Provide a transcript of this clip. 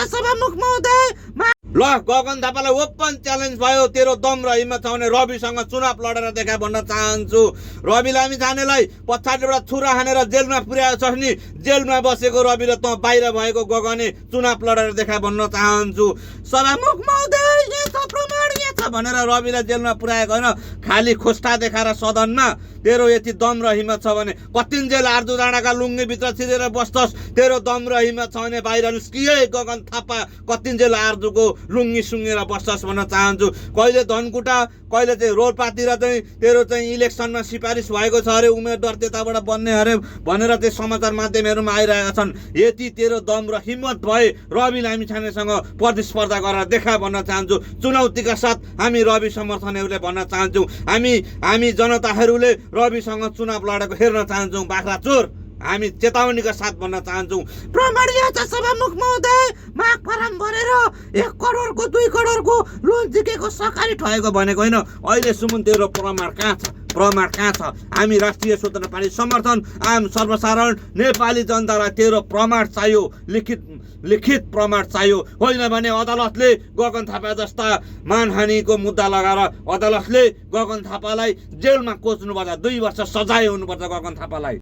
सभामुख महोदय ल गगन थापालाई ओपन च्यालेन्ज भयो तेरो दम र हिम्मत छ भने रविसँग चुनाव लडेर देखा भन्न चाहन्छु रविलाई हामी जानेलाई पछाडिबाट छुरा हानेर जेलमा पुर्याएको छ नि जेलमा बसेको रविले त बाहिर भएको गगने चुनाव लडेर देखा भन्न चाहन्छु सभामुख महोदय यहाँ छ प्रमाण यहाँ छ भनेर रविलाई जेलमा पुर्याएको होइन खाली खोस्टा देखाएर सदनमा तेरो यति दम र हिम्मत छ भने कतिन्जेल आर्जु डाँडाका लुङ्गीभित्र छिरेर बस्छस् तेरो दम र हिम्मत छ भने बाहिर निस्किए गगन थापा कतिन्जेल आर्जुको लुङ्गी सुँगेर बस्छस् भन्न चाहन्छु कहिले धनकुटा कहिले चाहिँ रोल्पातिर चाहिँ तेरो चाहिँ इलेक्सनमा सिफारिस भएको छ अरे उम्मेदवार त्यताबाट बन्ने अरे भनेर चाहिँ समाचार माध्यमहरूमा आइरहेका छन् यति तेरो दम र हिम्मत भए रवि लामिछानेसँग प्रतिस्पर्धा गरेर देखा भन्न चाहन्छु चुनौतीका साथ हामी रवि समर्थनहरूले भन्न चाहन्छौँ हामी जनताहरूले रविसँग चुनाव लडेको हेर्न चाहन्छौँ बाख्रा चोर हामी चेतावनीका साथ भन्न चाहन्छौँ प्रमाणीय छ सभामुख महोदय माग फारम भरेर 1 करोडको 2 करोडको लोन जिकेको सरकारी ठगेको भनेको होइन अहिलेसम्म तेरो प्रमाण कहाँ छ हामी राष्ट्रिय स्वतन्त्र पार्टी समर्थन आम सर्वसाधारण नेपाली जनतालाई तेरो प्रमाण चाहियो लिखित प्रमाण चाहियो होइन भने अदालतले गगन थापा जस्ता मानहानिको मुद्दा लगाएर अदालतले गगन थापालाई जेलमा कोच्नुपर्छ 2 वर्ष सजाय हुनुपर्छ गगन थापालाई